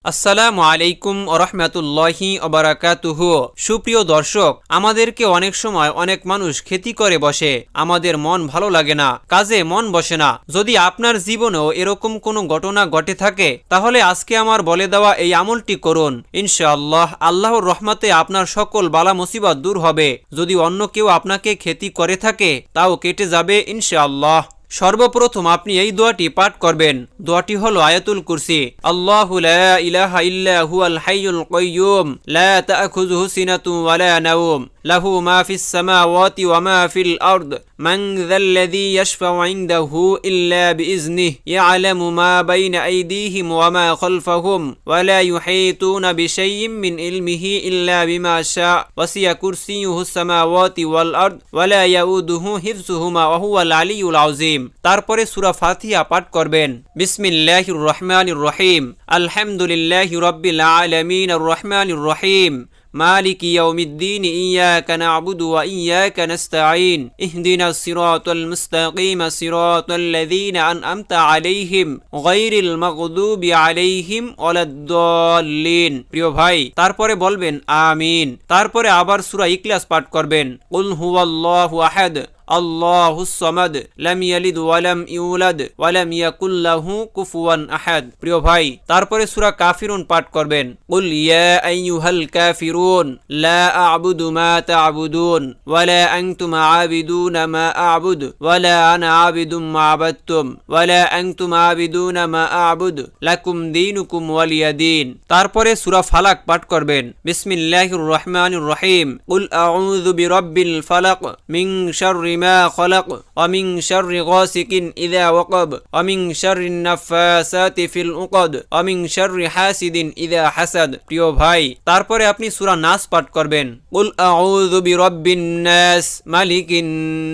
আসসালামু আলাইকুম ওয়া রাহমাতুল্লাহি ওয়া বারাকাতুহু। সুপ্রিয় দর্শক, আমাদেরকে অনেক সময় অনেক মানুষ খেতি করে বসে, আমাদের মন ভালো লাগে না, কাজে মন বসে না। যদি আপনার জীবনেও এরকম কোনো ঘটনা ঘটে থাকে, তাহলে আজকে আমার বলে দেওয়া এই আমলটি করুন। ইনশাআল্লাহ আল্লাহর রহমতে আপনার সকল বালা মুসিবত দূর হবে। যদি অন্য কেউ আপনাকে খেতি করে থাকে, তাও কেটে যাবে ইনশাআল্লাহ। সর্বপ্রথম আপনি এই দোয়াটি পাঠ করবেন। দোয়াটি হলো আয়াতুল কুরসি। আল্লাহু লা ইলাহা ইল্লা হুয়াল হাইয়ুল কাইয়্যুম লা তা'খুযুহু সিনাতুন ওয়া লা নাওম লাহু মা ফিস সামাওয়াতি ওয়া মা ফিল আরদ মান যাল্লাযী ইয়াশফা'ু ইনদাহু ইল্লা বিইজনিহি ইয়া'লামু মা বাইনা আইদিহিম ওয়া মা খালফাহুম ওয়া লা ইউহীতুনা বিশাইইন মিন ইলমিহি ইল্লা বিমা শা'a ওয়াসি'a কুরসিয়্যুহুস সামাওয়াতি ওয়াল আরদ ওয়া লা ইয়াউদুহু হিফযুহুমা ওয়া হুয়াল আলিয়্যুল আযীম। তারপরে সূরা ফাতিহা পাঠ করবেন। বিসমিল্লাহির রহমানির রহিম। আলহামদুলিল্লাহি রাব্বিল আলামিনির রহমানির রহিম মালিকি ইয়াউমিদ্দিন ইয়্যাকা না'বুদু ওয়া ইয়্যাকা নাস্তাঈন ইহদিনাস সিরাতাল মুস্তাকিম সিরাতাল্লাযীনা আন'আমতা আলাইহিম গায়রিল মাগদুবি আলাইহিম ওয়ালাদ-দাল্লিন। প্রিয় ভাই, তারপরে বলবেন আমিন। তারপরে আবার সূরা ইখলাস পাঠ করবেন। কুল হুয়াল্লাহু আহাদ আল্লাহুস সামাদ লাম ইয়ালিদ ওয়া লাম ইউলাদ ওয়া লাম ইয়াকুল লাহু কুফুয়ান আহাদ। প্রিয় ভাই, তারপরে সূরা কাফিরুন পাঠ করবেন। কুল ইয়া আইয়ুহাল কাফিরুন লা আ'বুদু মা তা'বুদুন ওয়া লা আনতুম আ'বিদুনা মা আ'বুদু ওয়া লা আনা আ'বিদুম মা আ'বাদতুম ওয়া লা আনতুম আ'বিদুনা মা আ'বুদু লাকুম দীনুকুম ওয়ালিয়া দীন। তারপরে সূরা ফালাক পাঠ করবেন। বিসমিল্লাহির রহমানির রহিম। কুল আউযু বিরাব্বিল ফালাক মিন শাররি মা খালাক ওয়া মিন শাররি গাসিকিন ইযা ওয়াকাব ওয়া মিন শাররিন নাফাসাতি ফিল উকদ ওয়া মিন শাররি হাসিদিন ইযা হাসাদ। প্রিয় ভাই, তারপরে আপনি সূরা নাস পাঠ করবেন। কুল আউযু বিরাব্বিন নাস মালিকিন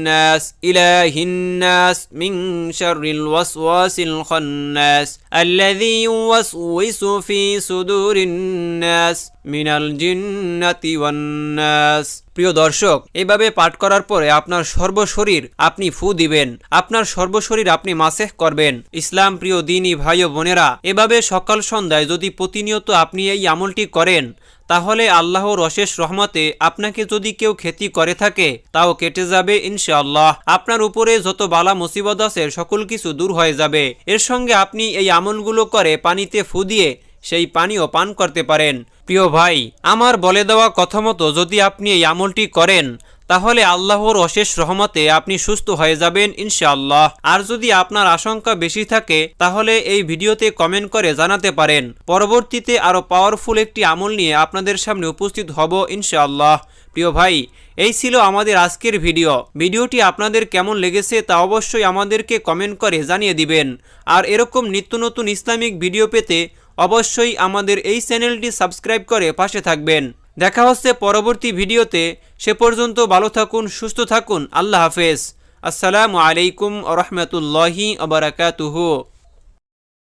নাস ইলাহিন নাস মিন শাররিল ওয়াসওয়াসিল খান্নাস আল্লাযী ইউওয়াসওয়িসু ফি সুদুরিন নাস মিনাল জিন্নাতি ওয়ান নাস। প্রিয় দর্শক, এভাবে পাঠ করার পরে আপনার সর্বশরীর আপনি ফু দিবেন। আপনার সর্বশরীর আপনি মাসেহ করবেন। ইসলাম প্রিয় দিনী ভাই ও বোনেরা, এভাবে সকাল সন্ধ্যায় যদি প্রতিনিয়ত আপনি এই আমলটি করেন, তাহলে আল্লাহর অশেষ রহমতে আপনাকে যদি কেউ ক্ষতি করে থাকে, তাও কেটে যাবে ইনশাআল্লাহ। আপনার উপরে যত বালা মুসিবত আছে সকল কিছু দূর হয়ে যাবে। এর সঙ্গে আপনি এই আমলগুলো করে পানিতে ফু দিয়ে সেই পানিও পান করতে পারেন। প্রিয় ভাই, আমার বলে দেওয়া কথা মতো যদি আপনি এই আমলটি করেন, তাহলে আল্লাহর অশেষ রহমতে আপনি সুস্থ হয়ে যাবেন ইনশাআল্লাহ। আর যদি আপনার আশঙ্কা বেশি থাকে, তাহলে এই ভিডিওতে কমেন্ট করে জানাতে পারেন। পরবর্তীতে আরও পাওয়ারফুল একটি আমল নিয়ে আপনাদের সামনে উপস্থিত হব ইনশাআল্লাহ। প্রিয় ভাই, এই ছিল আমাদের আজকের ভিডিওটি আপনাদের কেমন লেগেছে তা অবশ্যই আমাদেরকে কমেন্ট করে জানিয়ে দিবেন। আর এরকম নিত্য নতুন ইসলামিক ভিডিও পেতে অবশ্যই আমাদের এই চ্যানেলটি সাবস্ক্রাইব করে পাশে থাকবেন। দেখা হচ্ছে পরবর্তী ভিডিওতে। সে পর্যন্ত ভালো থাকুন, সুস্থ থাকুন। আল্লাহ হাফেজ। আসসালামু আলাইকুম ওয়া রাহমাতুল্লাহি ওয়া বারাকাতুহু।